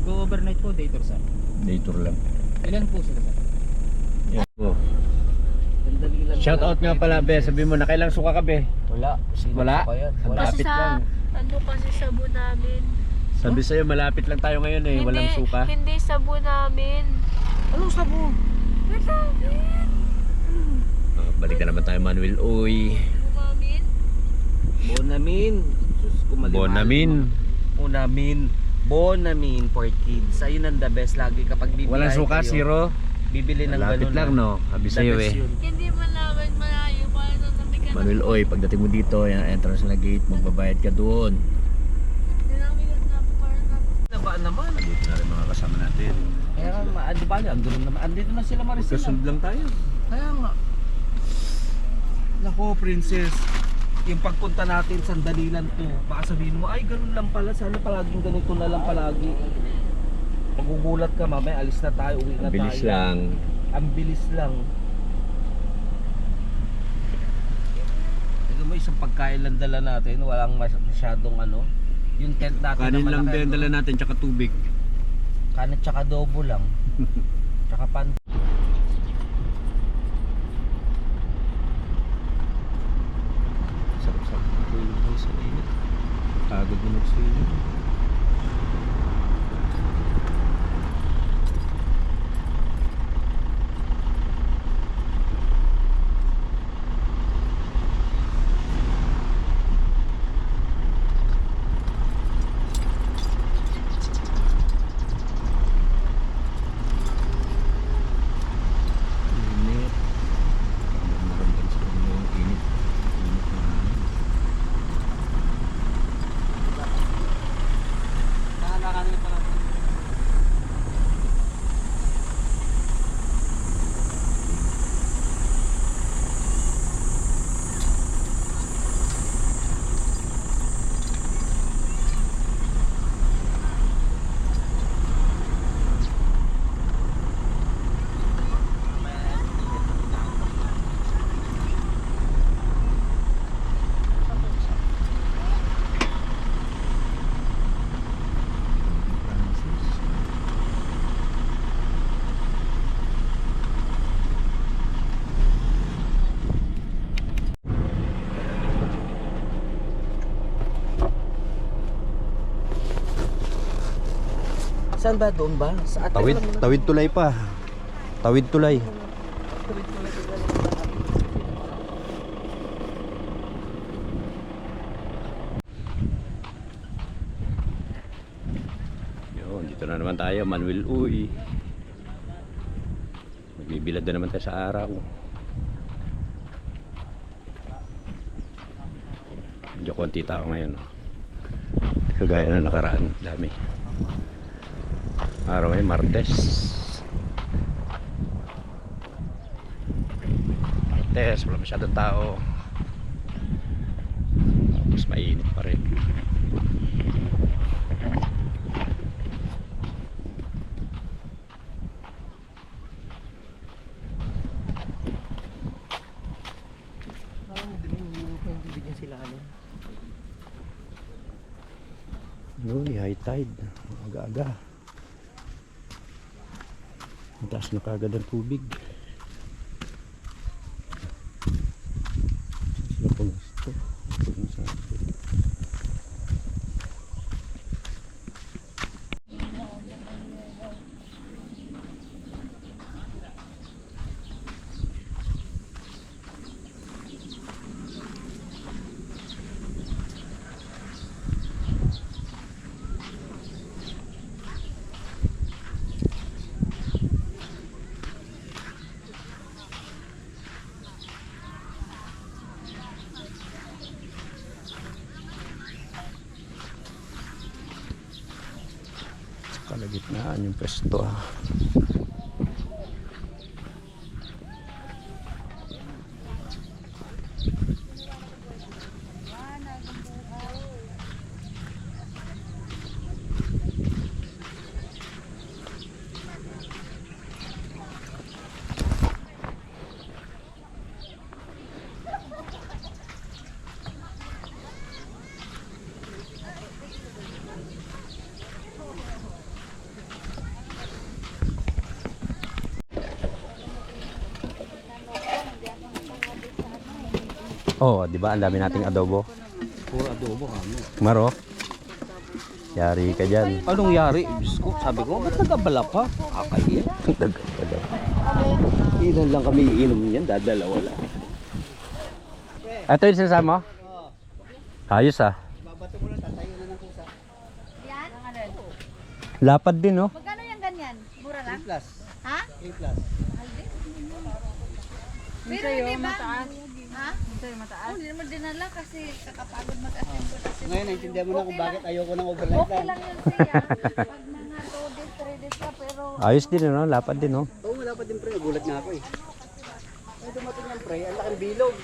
Nag-overnight po, day tour sir. Day tour lang. Ilan po sila sir? Yan po. Sandali lang. Shout out nga pala, Be. Sabi mo, nakailang suka ka, Be? Wala. Sino Wala? pa yan? Wala. Kasi Malapit sa, lang. ano kasi sabo namin. Sabi sa'yo, malapit lang tayo ngayon eh. Walang suka. Hindi sabo namin. Anong sabo? Wait namin. Balik na naman tayo, Manuel. Uy. Bumamin. Bonamin. Sus, Bonamin. Bonamin for kids. Ayun ang the best lagi kapag bibili. Walang suka, zero. Bibili ng Malapit ganun lang, no? Sabi sa'yo eh. Hindi man namin malayo. Paano namin Manuel, oy, pagdating mo dito, yung entrance na gate, magbabayad ka doon. Hindi namin na parang Nabaan naman. Dito na rin mga kasama natin. Kaya nga, di ba? Andun naman. Andito na sila Maricel. Magkasunod lang tayo. Kaya nga. Nako, princess. Yung pagpunta natin, sandali lang to. Baka sabihin mo, ay ganun lang pala. Sana palaging ganito na lang palagi. Magugulat ka, mamaya alis na tayo, uwi na Bilis tayo. lang. Ang bilis lang. Ito mo, isang pagkain lang dala natin. Walang masyadong ano. Yung tent natin Kanin na lang malaki, din dala natin, tsaka tubig. kanin tsaka adobo lang. Tsaka pan. Sarap-sarap ng tulog tayo sa init. Pagod mo magsilip. Init. Naramdaman sa ulo yung init. Init na hangin. Nakakakanin pa lang. Saan ba? Doon ba? Sa atin lang muna. Tawid tulay pa. Tawid tulay. Yun, dito na naman tayo, Manuel. Uy. Magbibilad na naman tayo sa araw. Medyo konti tao ngayon. Kagaya na nakaraan, dami. Araw ay Martes. Martes, wala masyadong tao. Tapos mainit pa rin. Uy, high tide. Aga-aga. Mataas na kagad ang tubig. Sila po gusto. Kalagitnaan yung pwesto. Oh, di ba? Ang dami nating adobo. Puro adobo kami. Maro. Yari ka dyan. Anong yari? Diyos ko, sabi ko, ba't nagabala pa? Akay yan. Ilan lang kami iinom niyan, dadalawa lang. Ito yung sinasama mo? Ayos ah. Babato mo lang, tatayo na ng kusa. Yan? Lapad din oh. Magkano yung ganyan? Mura lang? Plus. Ha? 3 plus. Pero hindi ba? Ha? Hindi naman dinala kasi kakapagod mag-attend ko kasi. Ngayon, naintindihan mo na kung bakit ayoko ng overnight Okay lang. lang yun siya. Pag mga 2 days, 3 days ka pero Ayos din ano, lapad din oh. Oo, wala pa din pre, nagulat nga ako eh. Ay, dumating yan pre, ang laking bilog.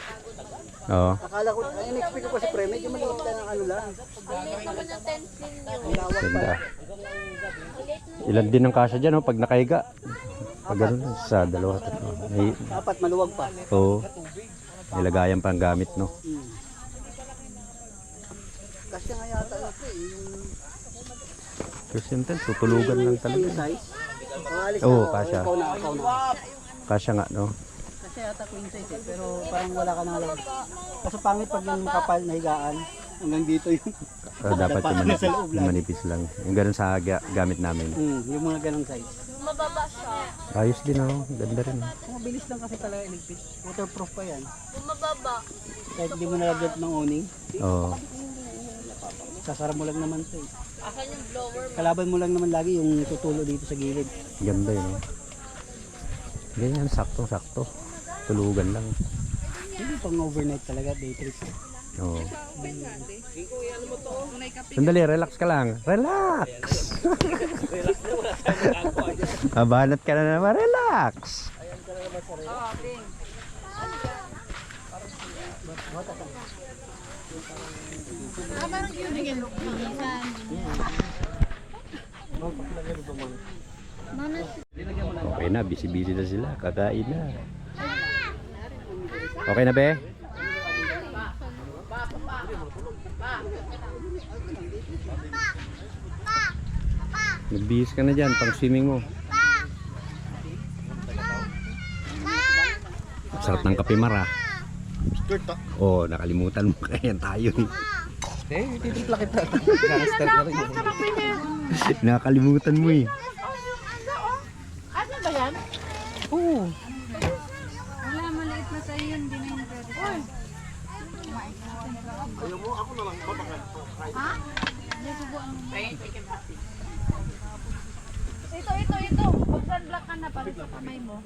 Oo. Akala ko, ay, in-expect ko kasi pre, medyo maliit lang ang ano lang. ang late naman ng tensin nyo. Ang lawak pa. Ganda. Ilan din ang kasya dyan oh, pag nakahiga. Pag ganun, sa dalawa, tatlo. Ay, Dapat maluwag pa. oo. Nilagayan pa ang gamit no. Kasi nga yata na pre, yung Kasi yun, tutulugan lang talaga. yung size. Alis Oo, na, kasya. ikaw na. Kasya nga no. Kasi yata queen size eh, pero parang wala ka na lang. Kasi pangit pag yung kapal na higaan, hanggang dito yung, Dapat yung Dapat manipis, sa loob lang. yung manipis lang. Yung ganun sa gamit namin. yung mga ganong size. Mababa siya. Ayos din oh, ganda rin oh. Mabilis lang kasi talaga electric. Waterproof pa yan. Kung mababa. Kahit hindi mo nalagyan ng awning, Oo. sasara mo lang naman ito eh. Akin yung blower mo. Kalaban mo lang naman lagi yung tutulo dito sa gilid. Ganda yun oh. Ganyan, sakto-sakto. Tulugan lang. Hindi pang overnight talaga, day trip. Oo. Sandali, relax ka lang. Relax! Mabanat ka na naman, relax! Okay na, busy-busy na sila. Kakain na. Okay na, be? Nagbihis ka na dyan, pang swimming mo. Ang sarap ng kape, Mara. Oh, nakalimutan mo. Kaya tayo eh. Titipla kita. Gangster ka rin. Nakalimutan mo eh. Ano ba yan? Oo. Wala, maliit na sa'yo yun. Hindi na yung pwede. Ha? Ito. Mag-sunblock ka na para sa kamay mo.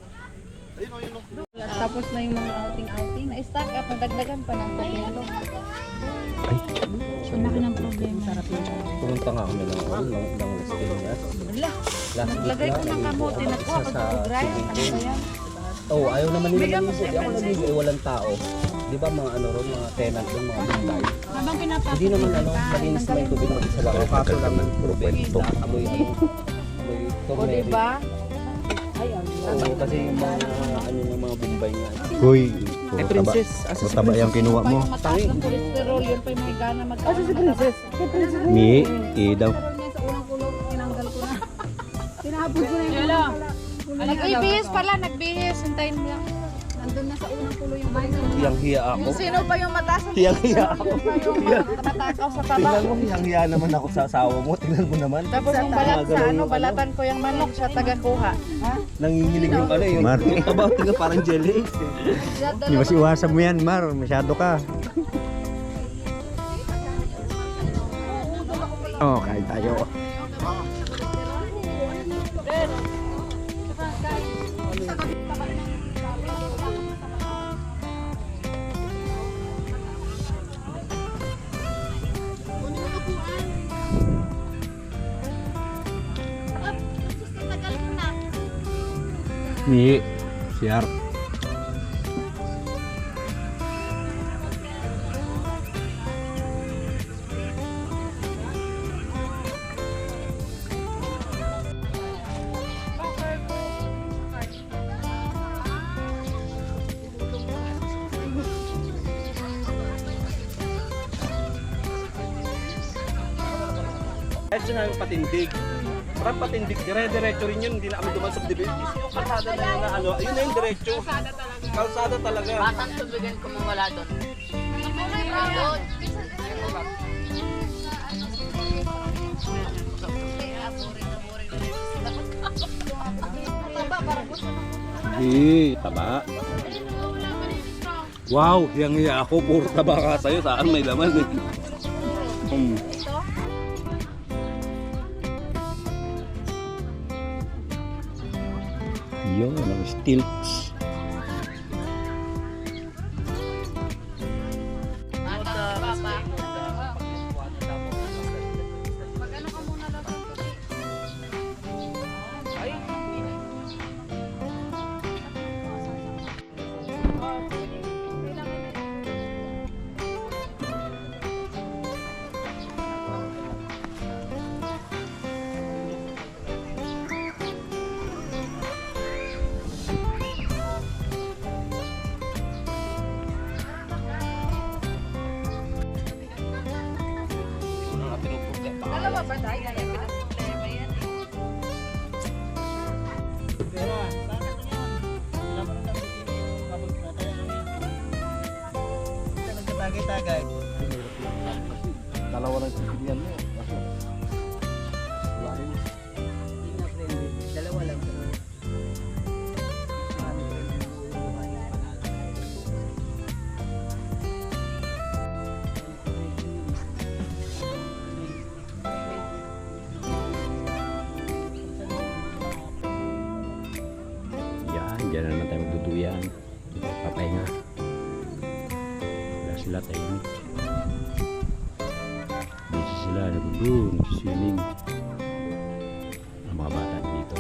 Tapos na yung mga outing-outing. Na-stack up, nadagdagan pa ng pagkilo. Ay, Laki ng problema. Pumunta nga kami ng Las Piñas. Wala. Naglagay ko ng kamote na ko. Pag-grind. Ano ba yan? Oh, ayaw naman nila naligo. Di ako naligo eh, walang tao. Di ba mga ano ron, mga tenant ron, mga bahay. Habang pinapasok. Hindi naman ano, malinis na yung tubig mag-isa lang. Ang kaso lang, puro kwento. Amoy ano. Amoy O turmeric. diba? Oo, kasi yung mga ano ng mga Bombay nga. Uy. Eh, princess, asa si Taba yung kinuha mo. Mataas ng cholesterol, yun pa yung may gana mag-asa si princess. Mi, daw. Sa unang kulong, tinanggal ko na. Tinapos ko na yung nagbihis pala, nagbihis. Hintayin mo lang. Nandun na sa unang kulo yung Hiyang-hiya ako. Sino pa yung mataas? Hiyang-hiya ako. Matakaw sa taba. Tingnan mo, hiyang-hiya naman ako sa asawa mo. Tingnan mo naman. Tapos yung balat sa ano, balatan ko yung manok, siya taga-kuha. Ha? Nanginginig yung ano, yung Mar. yung tabaw, tingnan parang jelly. Di ba iwasan mo yan, Mar? Masyado ka. Oh, kain tayo. Mi, siar. Kahit siya namin patindig. Parang patindig, dire-diretso rin yun, hindi na kami duman subdivision. Yung kalsada na yun na ano, ayun na yung diretso. Kalsada talaga. Batang tubigan ko mong wala doon. Doon. Taba. Wow, hiyang-hiya ako. Puro taba ka sa'yo. Saan may laman eh. Yun, ang stilts. Mag-ano ka muna lang. Dalawa ba tayo? Kaya pinaproblema yan eh. Tagay-tagay. Dalawa lang sisilian mo. Dalawa lang. Yan, dyan na naman tayo magduduyan. Papahinga. Wala sila tayo. Busy sila, nagdoon, swimming. Ang mga bata dito.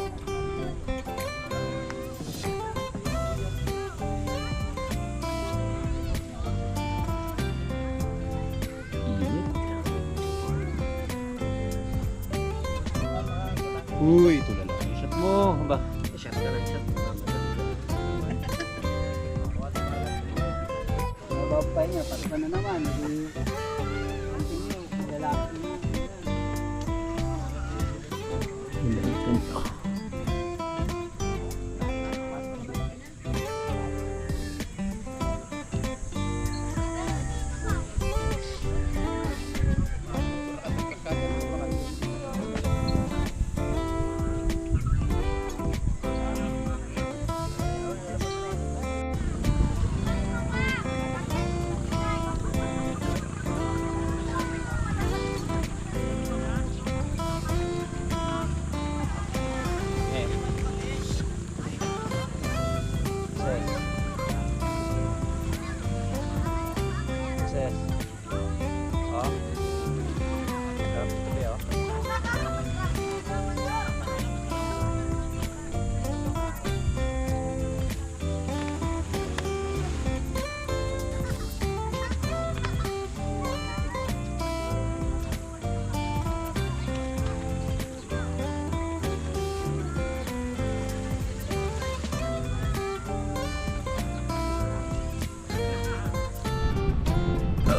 Init. Uy, tulala. Shot mo, ba? Shot ka lang, shot. Mababay niya, pati ka na naman. Continue, lalaki niya.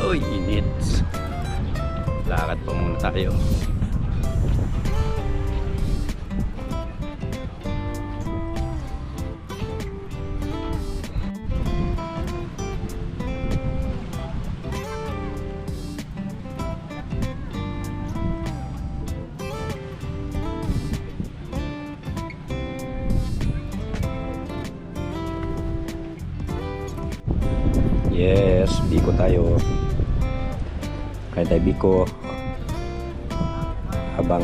Uy, init. Lakad pa muna tayo. Yes, biko tayo. Kaya tayo biko habang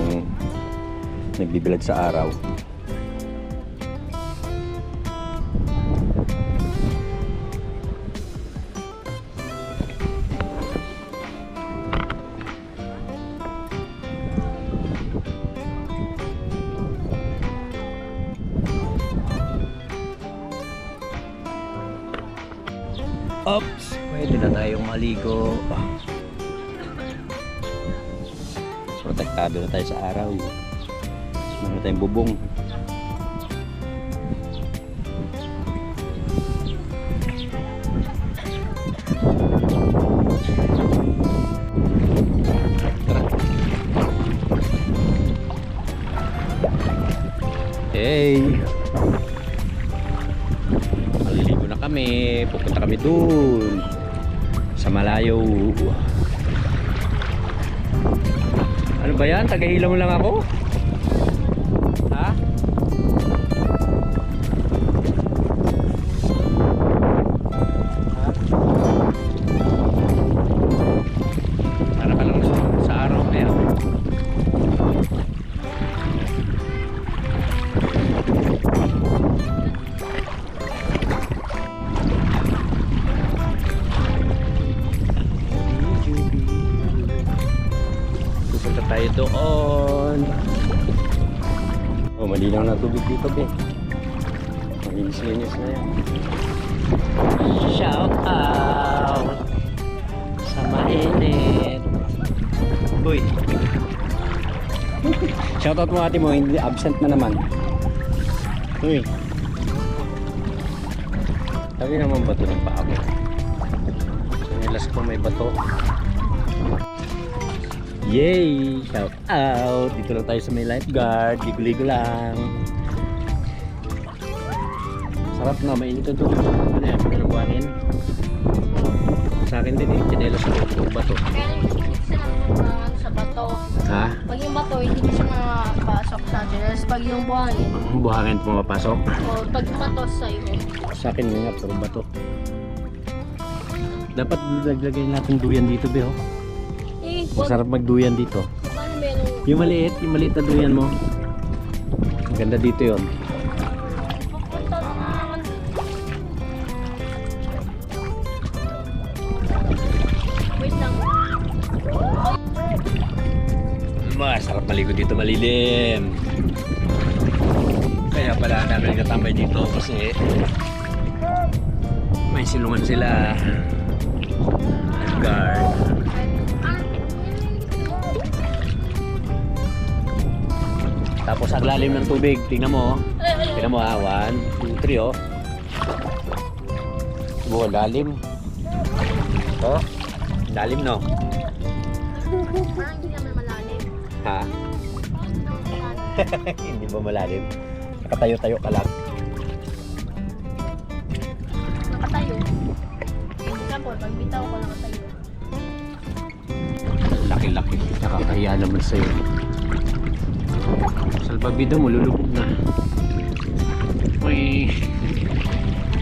nagbibilad sa araw. Oops, pwede na tayong maligo. Protektado na tayo sa araw. Meron tayong bubong. Tara. Hey! Maliligo na kami. Pupunta kami dun. Sa malayo. Ano ba yan? Tagahilaw lang ako? Ha? Para ka lang sa araw kaya. Pupunta tayo doon. Oh, malinaw na tubig dito, be. Malinis-linis na yan. Shout out sa mainit. Uy. Shout out mo ate mo, hindi absent na naman. Uy. Sabi naman bato ng paa ko. Sa nilas ko may bato. Yay! Shout out! Dito lang tayo sa may lifeguard. Ligo-ligo lang. Sarap na, mainit ito. Ano yan? Ano buhanin? Sa akin din eh. Chinelas ko itong bato. Kaya hindi sila ano sa bato. Ha? Pag yung bato, hindi ko siya makapasok sa atin. Tapos pag yung buhangin, Buhangin pumapasok. o pag yung bato sa iyo. Sa akin nga, puro bato. Dapat naglagay natin duyan dito, be, oh. Eh, wag, Masarap magduyan dito. paano merong Yung maliit na duyan mo. Maganda dito yon. pupunta na naman. Wait lang. Masarap maligo dito, malilim. Kaya pala namin katambay dito kasi may silungan sila. Guard. Tapos ang lalim ng tubig, tingnan mo. Tingnan mo ha, 1, 2, 3 oh. Oh, lalim. Oh, lalim no. Parang hindi naman malalim. Ha? Hindi naman malalim. Hindi ba malalim? Nakatayo-tayo ka lang. Nakatayo. Example, pag bitaw ko nakatayo. Laki-laki. Nakakahiya naman sa'yo. Salbabida mo, lulubog na. Uy.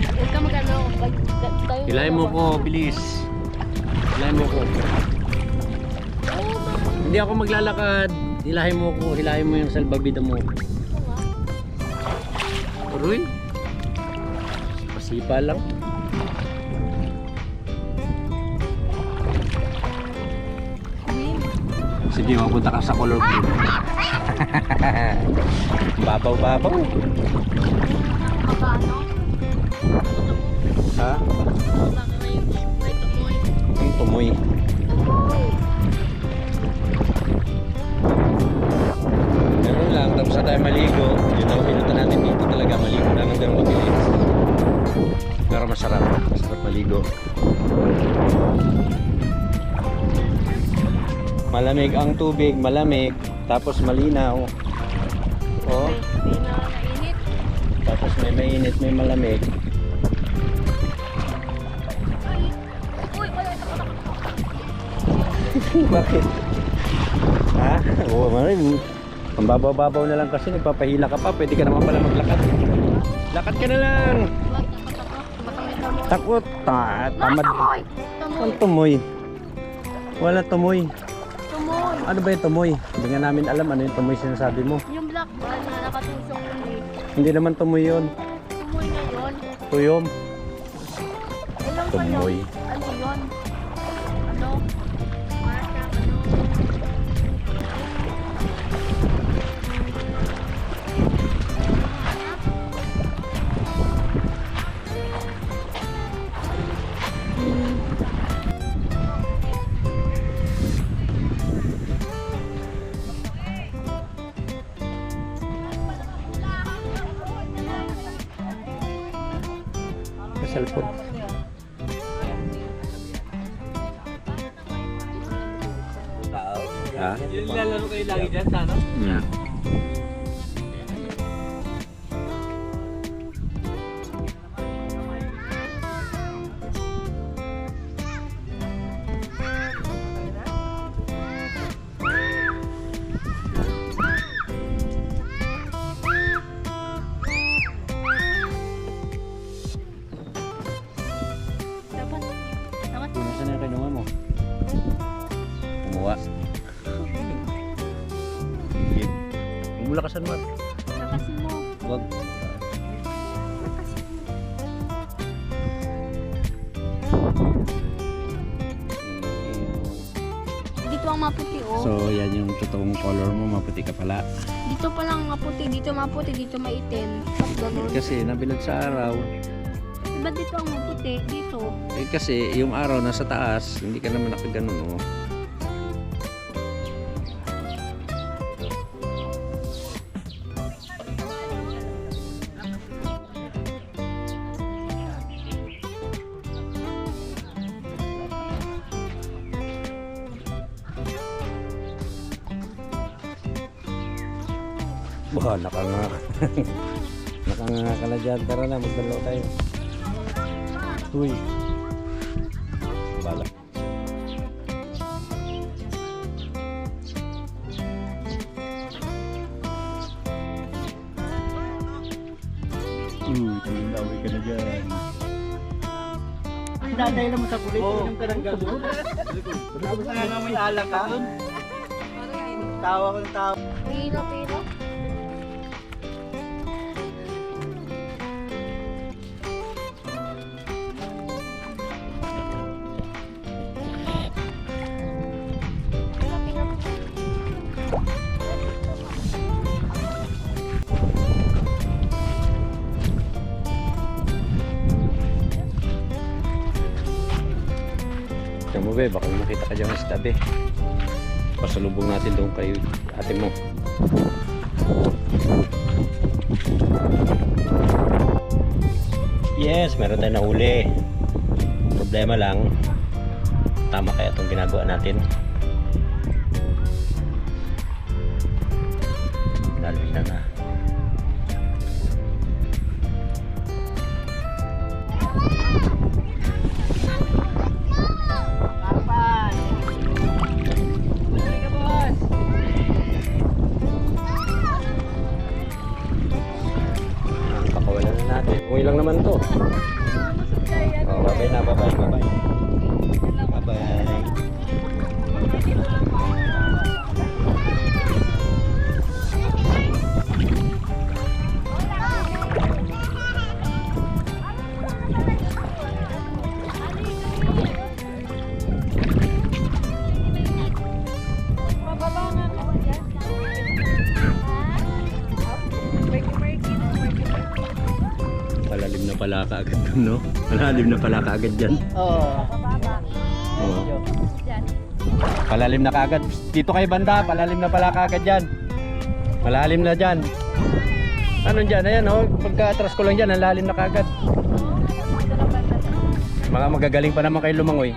Huwag ka mag-ano. Pag tayo. Hilahin mo ko, bilis. Hilahin mo ko. Hindi ako maglalakad. Hilahin mo ko. Hilahin mo yung salbabida mo. Uruy. Pasipa lang. Sige, mapunta ka sa color blue. Babaw-babaw. Paano? Ha? Baka na yung may tumoy. Ang tumoy. Ganun lang, tapos na tayo maligo. Yun ang pinuta natin dito talaga. Maligo lang ang ganun mabilis. Pero masarap. Masarap maligo. Malamig ang tubig, malamig. Tapos malinaw. Oh, Hindi na nainit. tapos may mainit, may malamig. Uy, wala ito. Bakit? Ha? Oo, maraming. Ang babaw-babaw na lang kasi nagpapahila ka pa. Pwede ka naman pala maglakad. Lakad ka na lang. Baka may tumoy. Takot. Tamad. Tumoy! Ang tumoy. Wala tumoy. Tumoy! Ano ba yung tumoy? Hindi nga namin alam ano yung tumoy sinasabi mo. Yung black ball na nakatusok yun eh. Hindi naman tumoy yun. Tumoy na yun. Tuyom. Alam ko Tumoy. yun. Ano yun? Ano? Para sa ano? Sa cellphone. Ha? Yung lalaro kayo lagi dyan, ano? Yeah. lakasan mo. Lakasin mo. Wag. Dito ang maputi, oh. So, yan yung totoong color mo. Maputi ka pala. Dito pa lang maputi, dito maitim. Tapos ganun. Kasi nabilad sa araw. Diba dito ang maputi? Dito. Eh kasi yung araw nasa taas, hindi ka naman nakaganon, oh. Wah, nakanga. Nakanga ka na dyan. Tara na, magdalaw tayo. Uy. Bala. Tumindawi ka na dyan. Ang dadaya mo sa kulit, yung karanggal mo. Tapos nga may alak ka. Tawa ko ng tawa. Pilo. Diyan mo, be, baka makita ka dyan sa tabi. Pasalubong natin doon kay ate mo. Yes, meron tayong nahuli. Problema lang, tama kaya itong ginagawa natin. Lalim na. Pakawalan na natin. Uwi lang naman to. Oh, bye-bye na, bye-bye. Bye-bye. Palalim na pala kaagad dun, no? Palalim na pala kaagad dyan. Oo. Oo. Palalim na kaagad. Dito kay banda, palalim na pala kaagad dyan. Malalim na dyan. Ano dyan? Ayan, oh. Pagka-atras ko lang dyan, ang lalim na kaagad. Mga magagaling pa naman kayo lumangoy.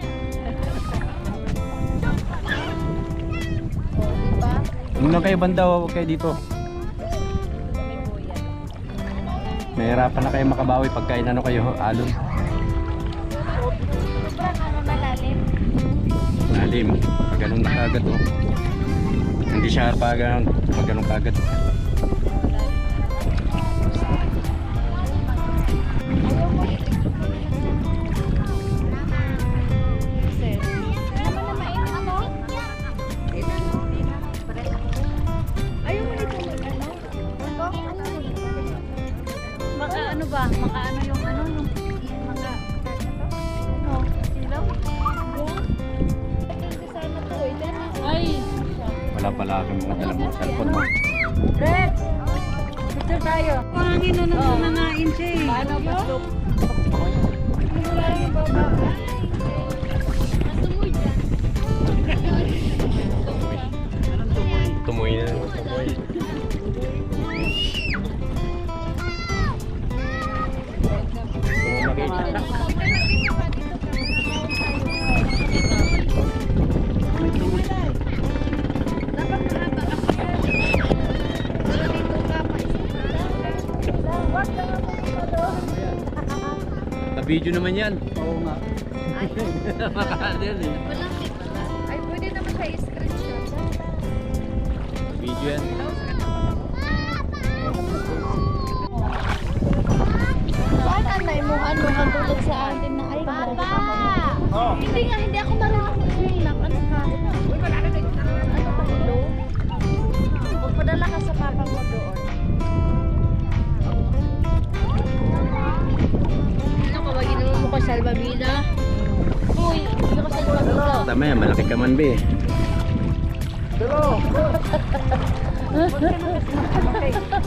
Doon lang kayo banda, huwag kayo dito. Mahirapan na kayo makabawi pagka inano kayo alon. Malalim. Pag ganun na kagad, oh. Hindi siya pag ganun kagad. Maka ano yung ano yung maka ano silaw ay Wala pala kami mga dalang mga cellphone mo. Red! Picture tayo. Pangin na nananain siya eh. Paano ba? Wala yung baba. masumoy dyan. Tumuy na naman. Tumuy. Kung makita. Video naman yan. Oo nga. Makakadil eh. Ay, pwede naman siya i-screenshot. Video yan. Bakit anay mo ano katulad sa atin na ay Papa! Hindi ako marunong mag-lock. Ano ka? Uy, wala na kayo. Ano ka? Hello? Magpadala ka sa papa mo doon. salbabida. Uy, hindi ko salbabida. Tama yan, malaki ka man, be.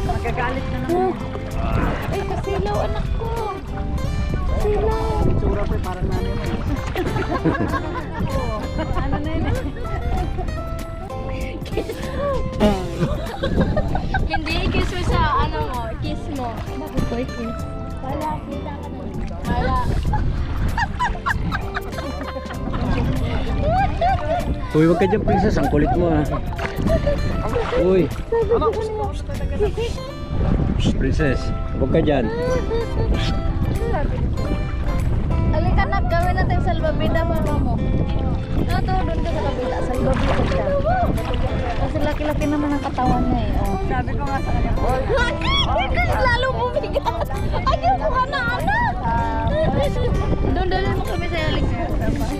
Magagalit na naman. Ay, kasilaw anak ko. Kasilaw. Itsura po parang nanay mo. Ano na yun eh? Hindi, i-kiss mo sa ano mo. Kiss mo. Bakit ko i-kiss? Wala, kita ka na. Wala. Uy, wag ka dyan, princess. Ang kulit mo, ha. Uy. Shh, princess. Wag ka dyan. Halika na, gawin natin salbabida mama mo. Ano to, doon ka sa kabila. Salbabida siya. Kasi laki-laki naman ang katawan niya eh. Oh. Sabi ko nga sa kanya. Lalo bumigat. Ayaw ko ka na, anak. Doon, dalhin mo kami sa Alex.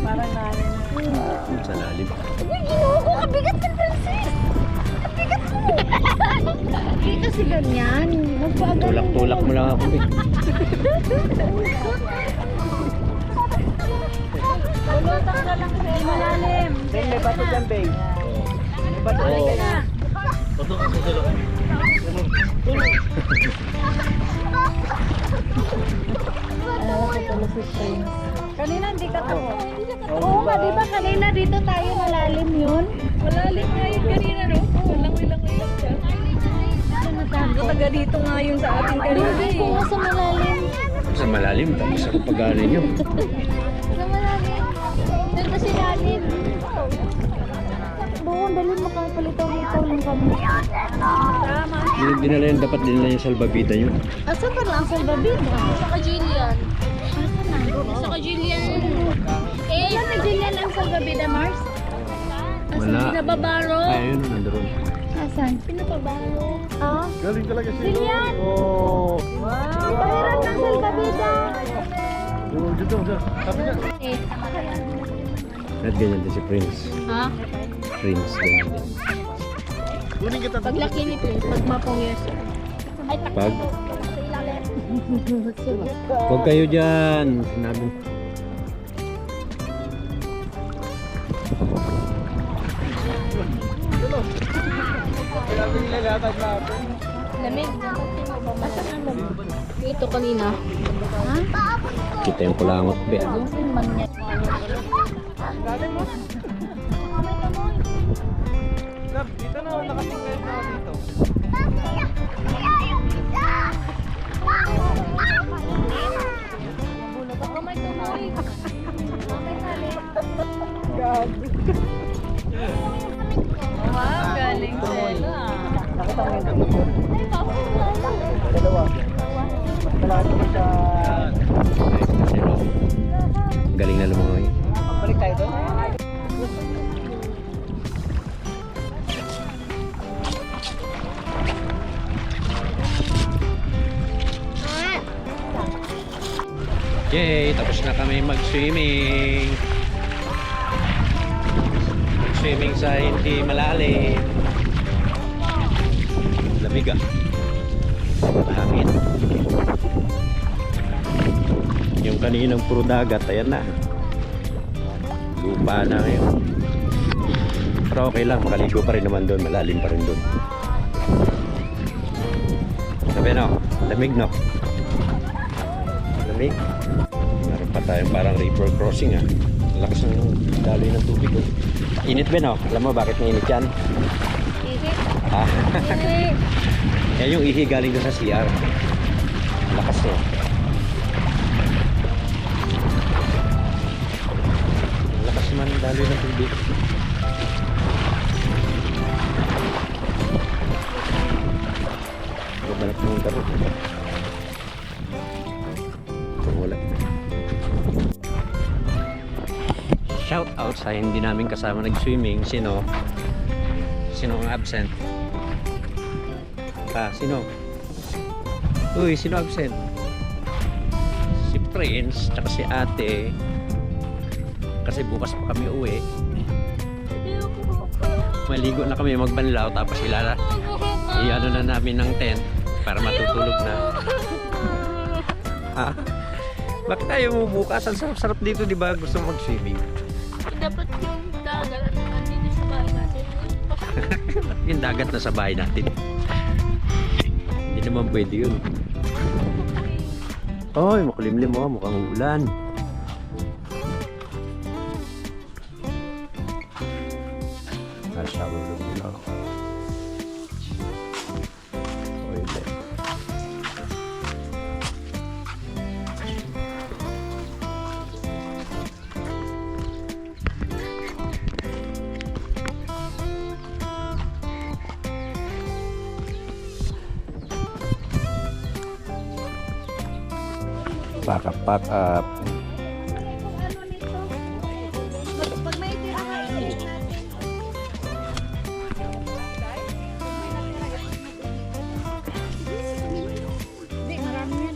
Parang nanay na. Sa lalim. Uy, ginawa ko. Kabigat ng princess. Kabigat ko. Hindi kasi ganyan. Magpaagal. Tulak-tulak mo lang ako, be. Bulutan ka lang sa malalim. Ben, may bato dyan, Ben. May bato Oo. dyan. Na. Kanina hindi ka tapo. Oo nga, di ba kanina dito tayo malalim yun? Malalim nga yun kanina, no? Walang siya. Taga dito nga yun sa atin kanina Hindi ko eh. nga sa malalim. Sa malalim, tapos ako pag-ano nyo. Sa malalim. Doon kasi lalim. Doon, dalhin mo kami palitaw-litaw lang kami. Tama. Dinala yan, dapat dinala yung salbabida nyo. Asa pa lang salbabida? Sa ka-Jillian. Sa ka-Jillian. Eh, wala na Jillian ang salbabida, Mars? Wala. Pinababaro. Ay, ayun, nandaroon. Asan? Pinababaro. Ah? Galing talaga siya. Jillian! Oh. Pahiran ng salbabida. Dito. Sabi niya. Eh, At ganyan din si Prince. ha? Prince, ganyan din. Kunin kita. Paglaki ni Prince, pag mapong years. Ay, Pag, sa ilalim. huwag kayo dyan. Sinabi. Sabi nila latag natin. Lamig. Ito kanina. Ha? Kita yung kulangot, be. Yung man niya. Love, dito na, nakatingin na dito. Baka may tumoy. Wow, galing sila. Nakita mo yung tunog yun? Dalawa. Mas malaki mo sa... Sino? Galing na lumangoy. Balik tayo doon. Yay! Tapos na kami mag-swimming. Mag-swimming sa hindi malalim. Lamig ah. Hangin. Yung kaninang puro dagat, ayan na. Lupa na ngayon. Pero okay lang, makaligo pa rin naman doon. Malalim pa rin doon. Sabi no, lamig no. Lamig. Meron pa tayong parang river crossing ah. Lakas ng daloy ng tubig oh. Init ba no? Alam mo bakit mainit yan? Ah. Yan yung ihi galing doon sa CR. Lakas oh. Lakas man ang daloy ng tubig. Babalak mo yung karo. Wala. Shout out sa hindi namin kasama nag-swimming. Sino? Sino ang absent? Sino? Uy, sino absent? Si Prince, tsaka si ate. Kasi bukas pa kami uwi. Maligo na kami, magbanlaw, tapos i-ano na namin ng tent para matutulog na. Ha? Bakit ayaw mo bukas? Ang sarap-sarap dito, di ba? Gusto mo mag-swimming. Dapat yung dagat nandito sa bahay natin. Yung dagat na sa bahay natin. Hindi naman pwede yun. Oy, makulimlim mo. Mukhang uulan. Shower room nila. Pwede. Pack up, pack up. Ano nito? Pag may tira ka, Hindi, marami yan.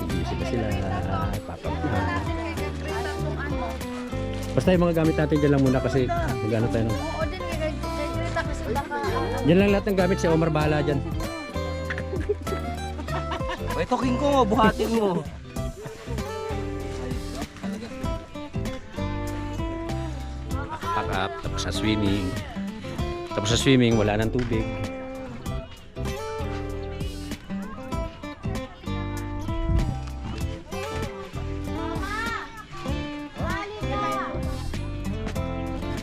Busy na sila. Pack up na. Basta yung mga gamit natin dyan lang muna kasi mag-ano tayo no? oo din, nagkita kasi baka Yan lang lahat ng gamit, si Omar bahala dyan. O, ito king ko, buhatin mo. Pack up, tapos sa swimming. Tapos sa swimming, wala nang tubig.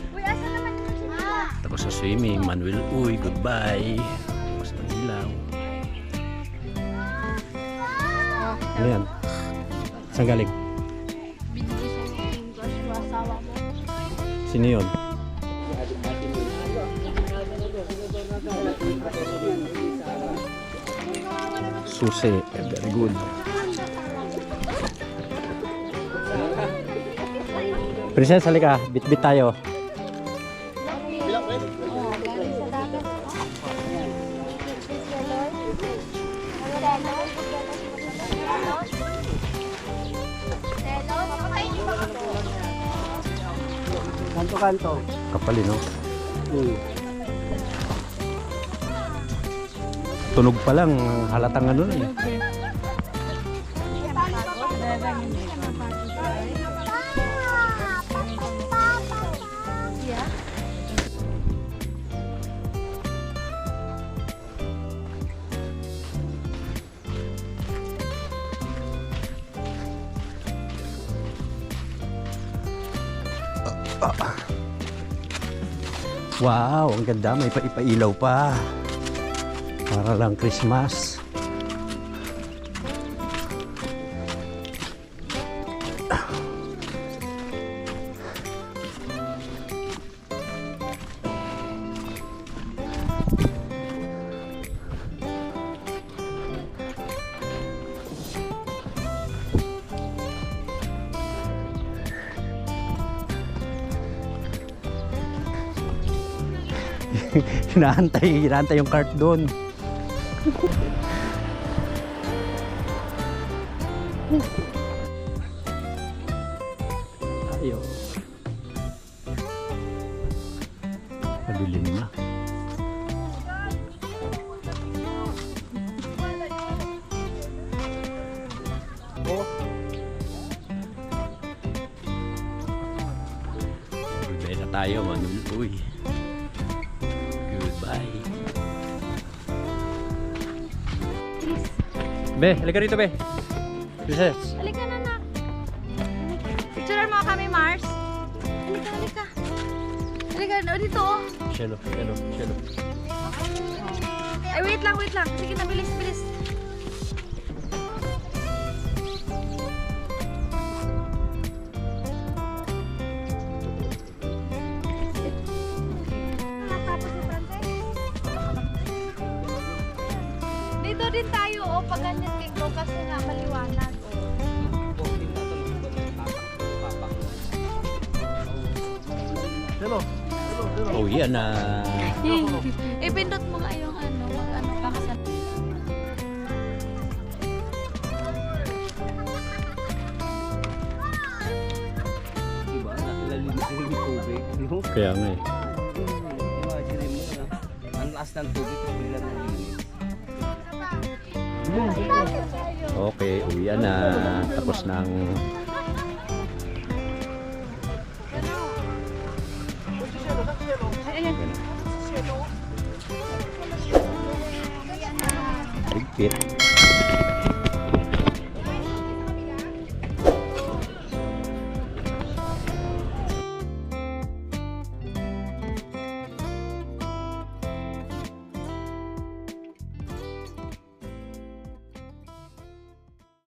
uy, asa naman ito si Mama? Tapos sa swimming, Manuel, uy, goodbye. Tapos ng ilaw. Ano yan? Saan galing? Binigay sa yung asawa mo. Sino yun? Susi, very good. Princess, halika, bit-bit tayo. Kanto-kanto. Kapalin, no? Tunog pa lang, halatang ano na eh. Wow, ang ganda. May paipailaw pa. Para lang Christmas. Hinaantay yung cart doon. Ayo. Madilim na. Goodbye na tayo, Manuel. Uy. Goodbye. Be, halika rito, Be. Princess. Halika na, nak. Picturean mo kami, Mars. Halika, halika. Halika, dito, oh. Shelo. Ay, wait lang. Sige na, bilis. Dito din tayo, oh, pag ganyan tingko kasi nga maliwanag. Oh, yan na. Ipindot mo nga yung ano, wag ano ka sa... Diba? Nakilalim sa yung tubig. No? Kaya nga eh. Imagine mo na. Ang taas ng tubig, biglang nalinis. Okay, uwian na. Tapos ng bigpit.